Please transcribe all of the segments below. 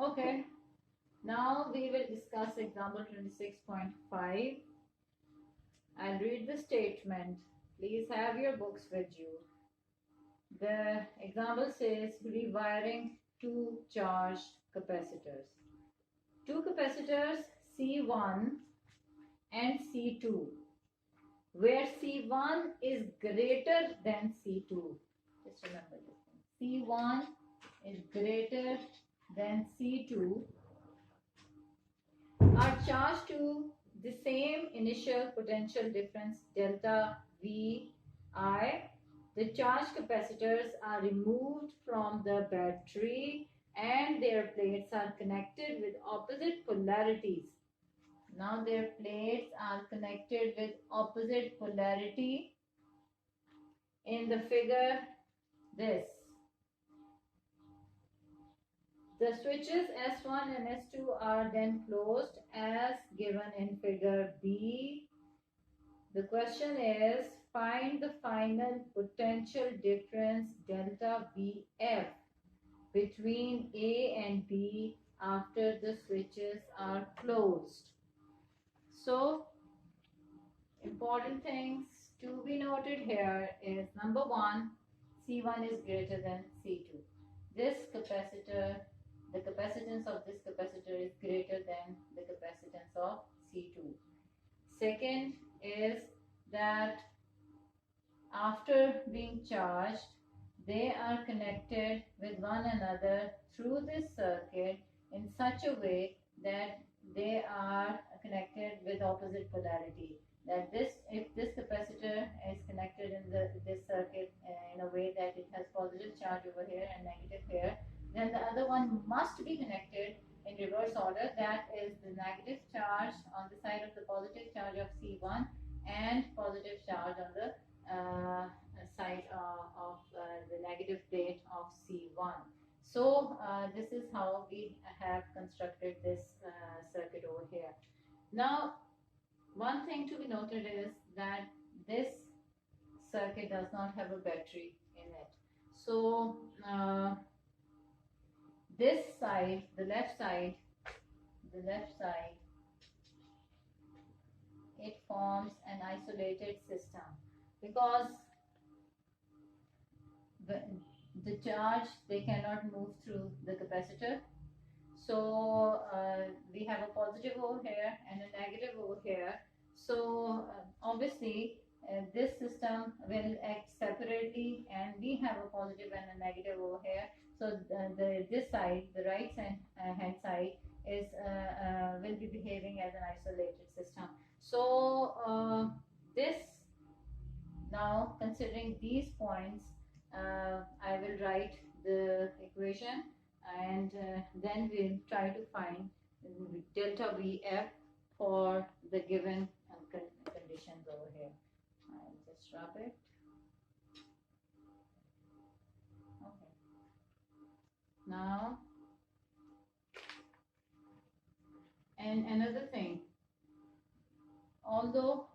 Okay, now we will discuss example 26.5. I'll read the statement. Please have your books with you. The example says rewiring two charged capacitors. Two capacitors C1 and C2, where C1 is greater than C2. Just remember this thing. C1 is greater than C2 are charged to the same initial potential difference delta Vi. The charged capacitors are removed from the battery and their plates are connected with opposite polarities. Now their plates are connected with opposite polarity. In the figure, this. The switches S1 and S2 are then closed as given in figure B. The question is, find the final potential difference delta VF between A and B after the switches are closed. So, important things to be noted here is number one, C1 is greater than C2. This capacitor, the capacitance of this capacitor is greater than the capacitance of C2. Second is that after being charged, they are connected with one another through this circuit in such a way that they are connected with opposite polarity. That if this capacitor is connected in this circuit in a way that it has positive charge over here and negative here, then the other one must be connected in reverse order. That is the negative charge on the side of the positive charge of C1 and positive charge on the side of the negative plate of C1. So this is how we have constructed this circuit over here. Now, one thing to be noted is that this circuit does not have a battery in it. So this side, the left side, it forms an isolated system because the charge, they cannot move through the capacitor. So we have a positive over here and a negative over here. So obviously this system will act separately, and we have a positive and a negative over here. So this side, the right hand side, is will be behaving as an isolated system. So this, now considering these points, I will write the equation, and then we'll try to find delta VF for the given conditions over here. I'll just rub it. Okay. Now, and another thing, although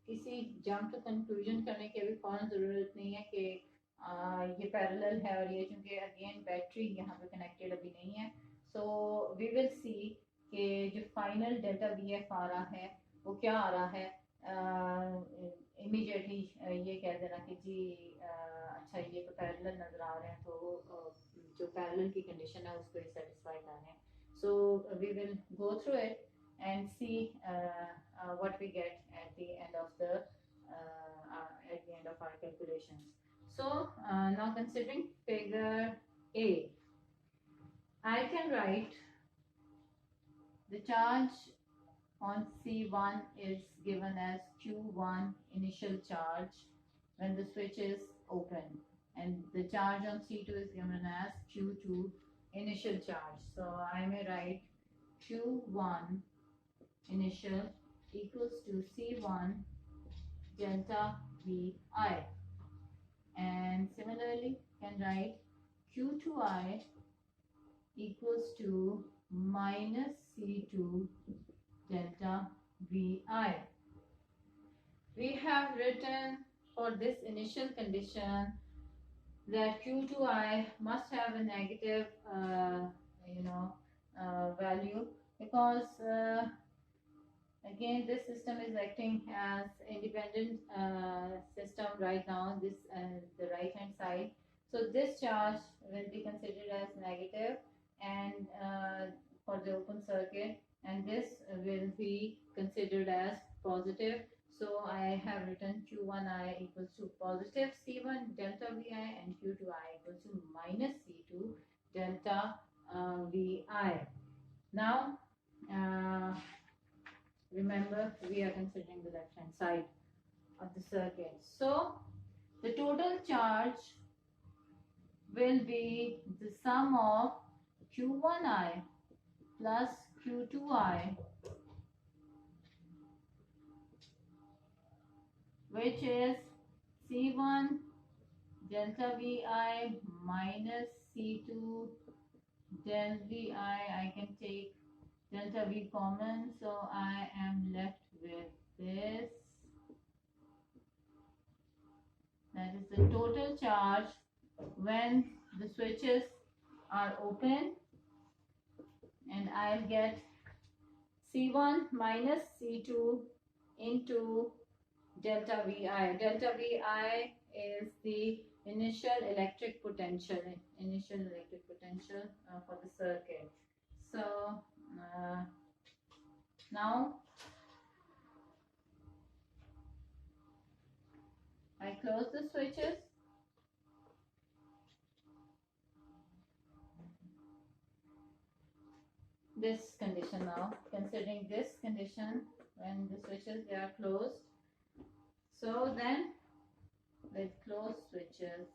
किसी jump to conclusion करने की अभी फौरन ज़रूरत नहीं है कि ये पैरेलल है और ये चूँकि अगेन बैटरी यहाँ पे कनेक्टेड अभी नहीं है. सो वी विल सी कि जो फाइनल डेल्टा वी एफ आ रहा है वो क्या आ रहा है. इमीडिएटली ये कह देना कि जी अच्छा ये तो पैरेलल नज़र आ रहे हैं, तो जो पैरेलल की कंडीशन है उसको सेटिस्फाई कर रहे हैं. So we will go through it and see what we get at the end of our calculations. So now considering figure A, I can write the charge on C1 is given as Q1 initial charge when the switch is open, and the charge on C2 is given as Q2 initial charge. So I may write Q1 initial equals to C1 delta Vi, and similarly can write Q2I equals to minus C2 delta Vi. We have written for this initial condition that Q2I must have a negative, value, because again this system is acting as independent system right now. This the right hand side. So this charge will be considered as negative, and for the open circuit, and this will be considered as positive. So I have written Q1I equals to positive C1 delta Vi, and Q2I equals to minus C2 delta Vi. Now, remember, we are considering the left hand side of the circuit. So the total charge will be the sum of Q1I plus Q2I, which is C1 delta Vi minus C2 delta Vi. I can take delta V common, so I am left with this. That is the total charge when the switches are open, and I'll get C1 minus C2 into delta Vi. Delta Vi is the initial electric potential for the circuit. So now I close the switches. This condition now, considering this condition when the switches they are closed. So then with closed switches,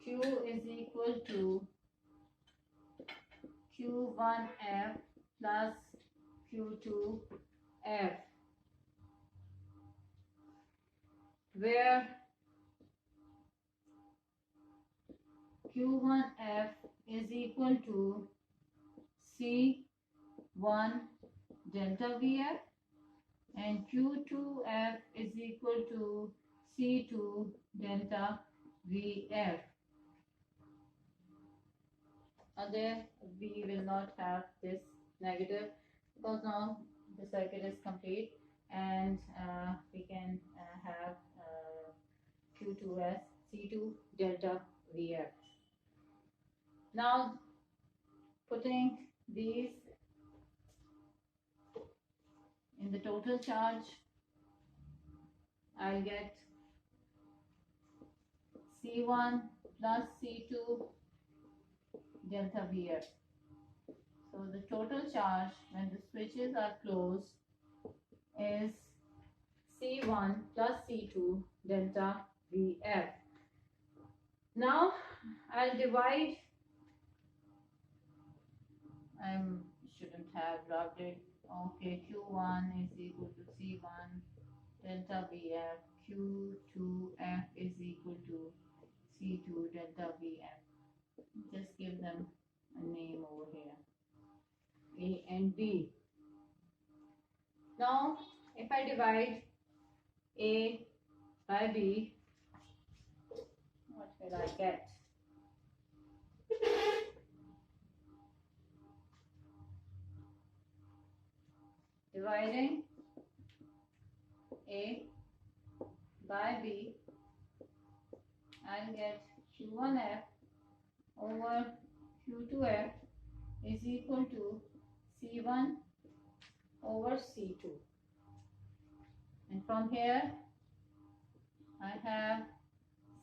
Q is equal to Q1F plus Q2F, where Q1F is equal to C1 delta Vf, and Q2F is equal to C2 delta Vf. There we will not have this negative, because now the circuit is complete, and we can have Q2 as C2 delta Vf. Now putting these in the total charge, I'll get C1 plus C2 delta Vf. So the total charge when the switches are closed is C1 plus C2 delta Vf. Now I'll divide. I shouldn't have rubbed it. Okay, Q1 is equal to C1 delta Vf. Q2F is equal to C2 delta Vf. Just give them a name over here, A and B. Now if I divide A by B, what will I get? Dividing A by B, I'll get Q1F over Q2F is equal to C1 over C2. And from here, I have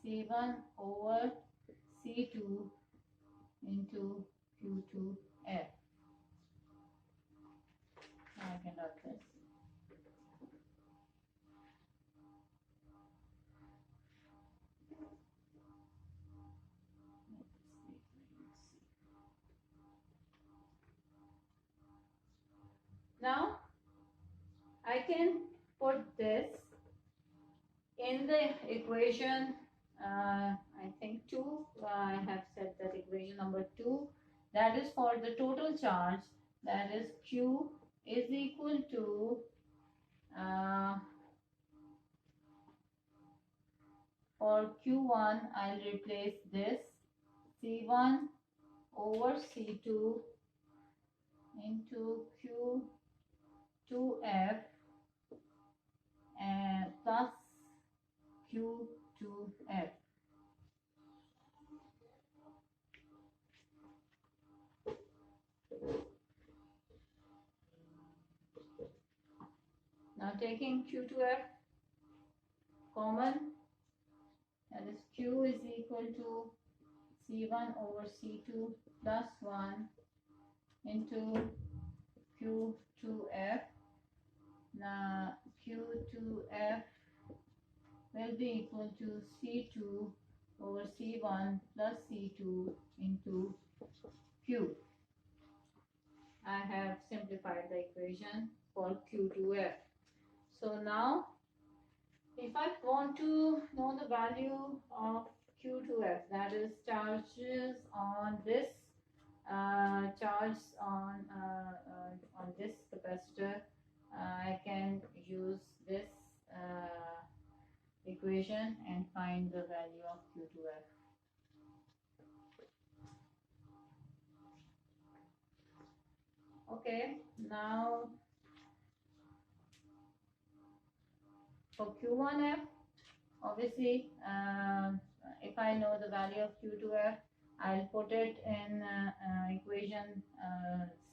C1 over C2 into Q2F. I can write this. Now I can put this in the equation, I think 2. I have set that equation number 2. That is for the total charge. That is Q is equal to Uh, for Q1, I'll replace this C1 over C2 into Q2F and plus Q2F. Now taking Q2F common, that is Q is equal to C1 over C2 plus 1 into Q2F. Now Q2F will be equal to C2 over C1 plus C2 into Q. I have simplified the equation for Q2F. So now, if I want to know the value of Q2F, that is charges on this charge on this capacitor, I can use this equation and find the value of Q2F. Okay, now for Q1F, obviously, if I know the value of Q2F, I'll put it in equation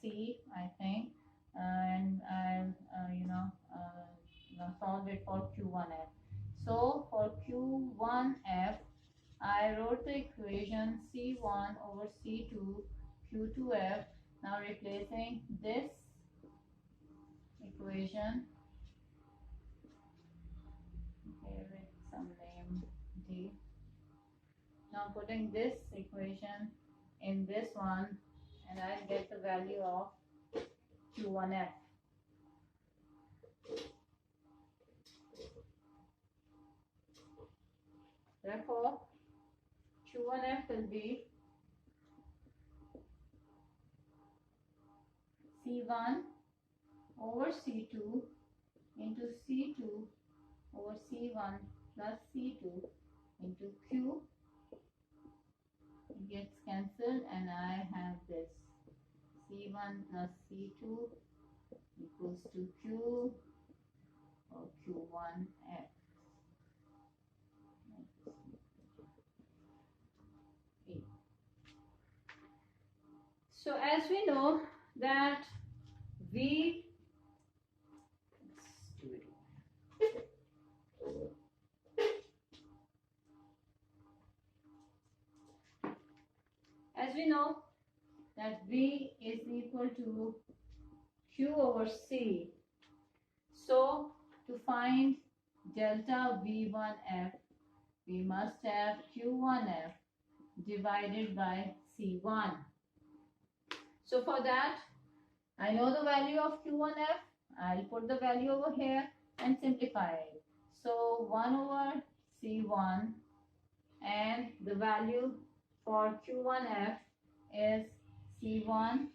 C, I think, and I'll solve it for Q1F. So for Q1F, I wrote the equation C1 over C2 Q2F. Now replacing this equation here with some name D. Now putting this equation in this one, and I'll get the value of Q1F. Therefore, Q1F will be C1 over C2 into C2 over C1 plus C2 into Q. It gets cancelled and I have this C1 plus C2 equals to Q or Q1F. So as we know that V, as we know that V is equal to Q over C. So to find delta V1F, we must have Q1F divided by C1. So for that, I know the value of Q1F. I'll put the value over here and simplify it. So 1 over C1, and the value for Q1F is C1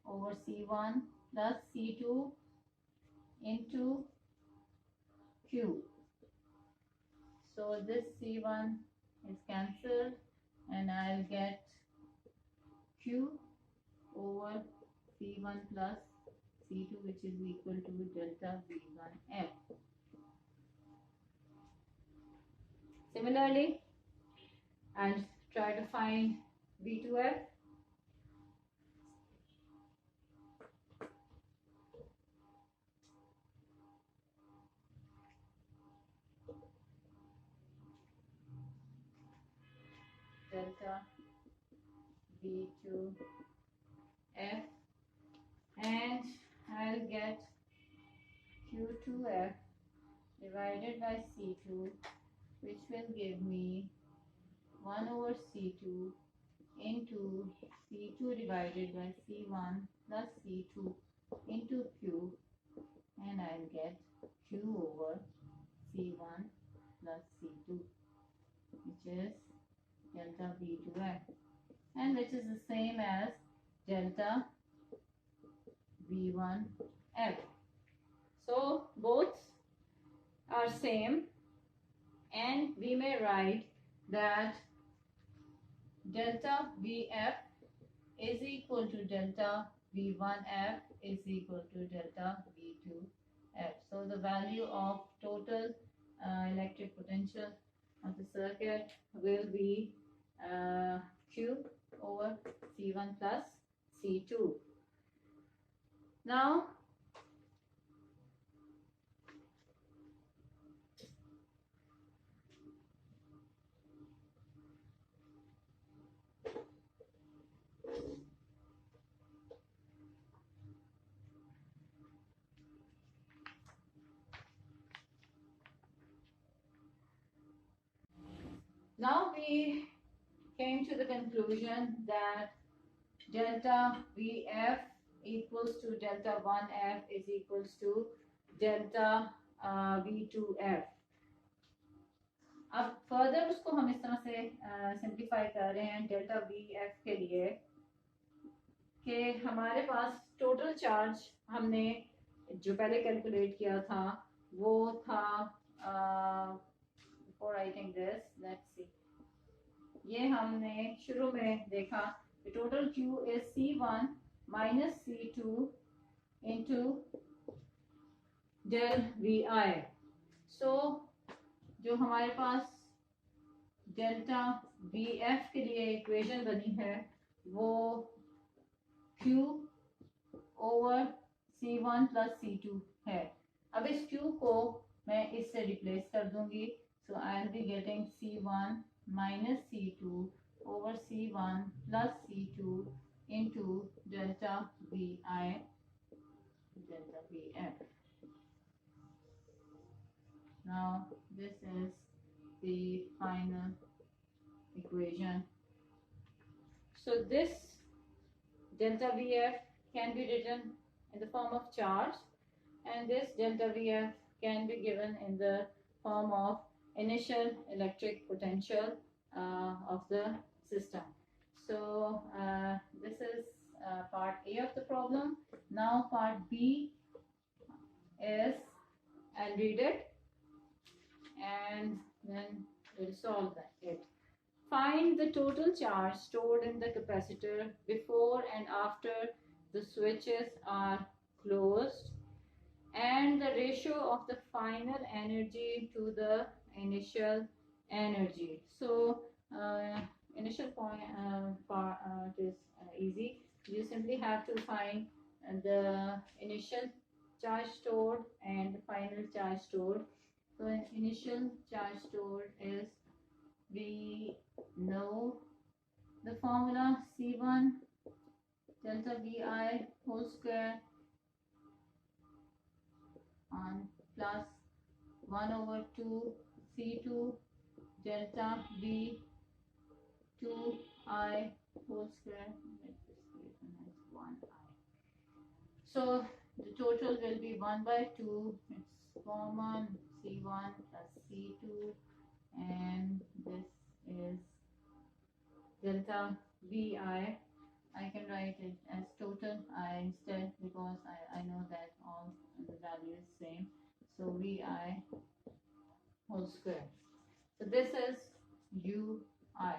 over C1 plus C2 into Q. So this C1 is cancelled and I'll get Q over C1 plus C2, which is equal to delta V1F. Similarly, I'll try to find V2F. Delta V2F, and I'll get Q2F divided by C2, which will give me 1 over C2 into C2 divided by C1 plus C2 into Q, and I'll get Q over C1 plus C2, which is delta V2F, and which is the same as delta V1F. So both are same, and we may write that delta Vf is equal to delta V1f is equal to delta V2f. So the value of total electric potential of the circuit will be Q over C1 plus C2. Now we came to the conclusion that delta Vf equals to delta 1f is equals to delta V2f. अब further उसको हम इस तरह से simplify कर रहे हैं delta Vf के लिए कि हमारे पास टोटल चार्ज हमने जो पहले कैलकुलेट किया था वो था before writing this, let's see, ये हमने शुरू में देखा total Q is C1 minus C2 into del Vi. So जो हमारे पास डेल्टा Vf के लिए इक्वेशन बनी है वो Q over C1 plus C2 है. अब इस Q को मैं इससे रिप्लेस कर दूंगी. So I'll be getting C1 minus C2 over C1 plus C2 into delta Vi delta Vf. Now this is the final equation. So this delta Vf can be written in the form of charge, and this delta Vf can be given in the form of initial electric potential of the system. So this is part A of the problem. Now part B is, I'll read it and then we'll solve it. Find the total charge stored in the capacitor before and after the switches are closed, and the ratio of the final energy to the initial energy. So initial point part is easy. You simply have to find the initial charge stored and the final charge stored. So initial charge stored is, we know the formula C1 delta Vi whole square on plus 1 over 2 C2 delta V 2I whole square. Let this equation as 1I. So the total will be 1 by 2. It's common C1 plus C2, and this is delta Vi. I can write it as total I instead because I know that all the value is same. So Vi whole square. So this is Ui.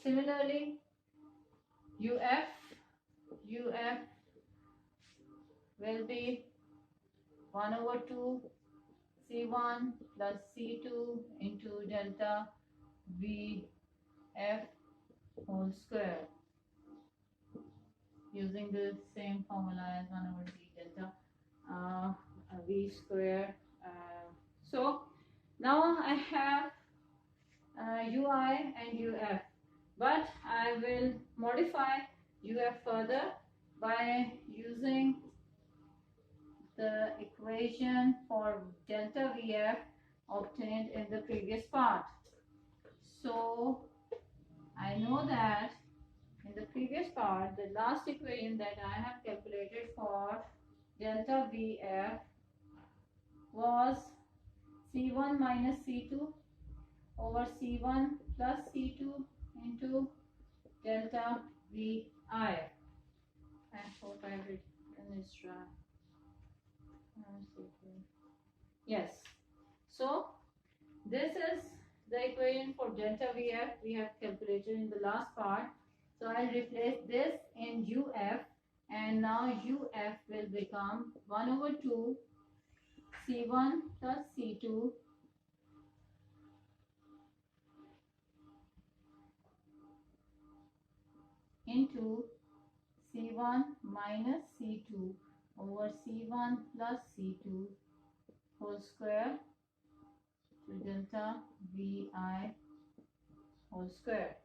Similarly, Uf will be 1 over 2 C1 plus C2 into delta Vf whole square, using the same formula as 1 over d delta V square. So now I have Ui and Uf, but I will modify Uf further by using the equation for delta Vf obtained in the previous part. So I know that in the previous part, the last equation that I have calculated for delta Vf was C1 minus C2 over C1 plus C2 into delta Vi. I hope I and is dry. Yes. So this is the equation for delta VF we have calculated in the last part. So I'll replace this in UF, and now UF will become 1 over 2 C1 plus C2 into C1 minus C2 over C1 plus C2 whole square to delta VI whole square.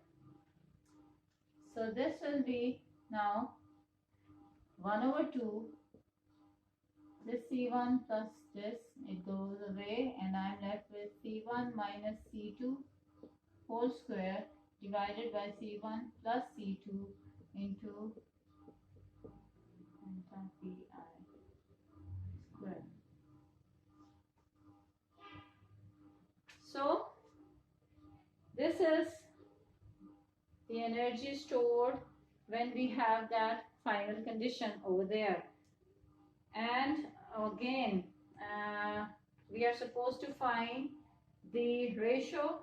So this will be now 1 over 2, this C1 plus this, it goes away, and I'm left with C1 minus C2 whole square divided by C1 plus C2 into delta VI square. So this is the energy stored when we have that final condition over there. And again, we are supposed to find the ratio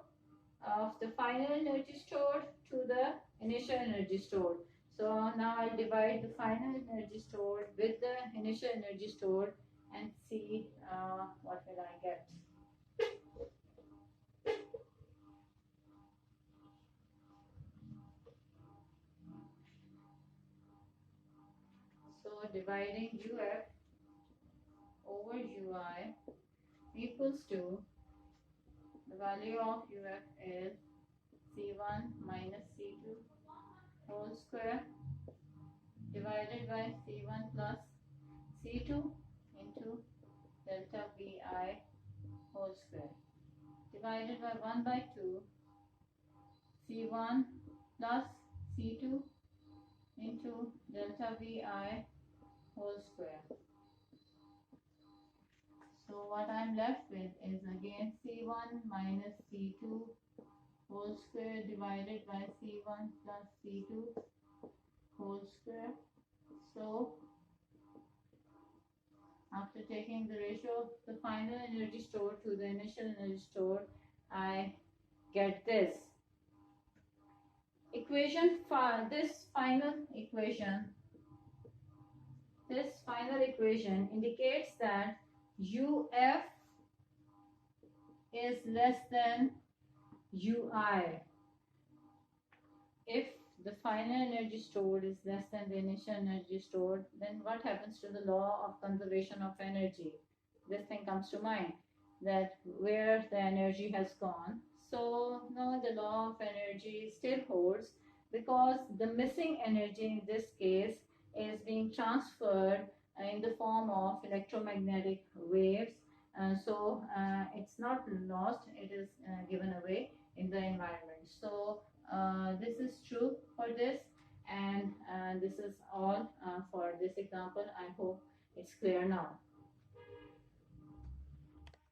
of the final energy stored to the initial energy stored. So now I'll divide the final energy stored with the initial energy stored and see what will I get. So dividing UF over UI equals to, the value of UF is C1 minus C2 whole square divided by C1 plus C2 into delta VI whole square divided by 1 by 2 C1 plus C2 into delta VI whole square. So what I'm left with is again C1 minus C2 whole square divided by C1 plus C2 whole square. So after taking the ratio of the final energy stored to the initial energy stored, I get this equation. This final equation indicates that UF is less than UI. If the final energy stored is less than the initial energy stored, then what happens to the law of conservation of energy? This thing comes to mind, that where the energy has gone. So no, the law of energy still holds, because the missing energy in this case is being transferred in the form of electromagnetic waves. So it's not lost, it is given away in the environment. So this is true for this, and this is all for this example. I hope it's clear now.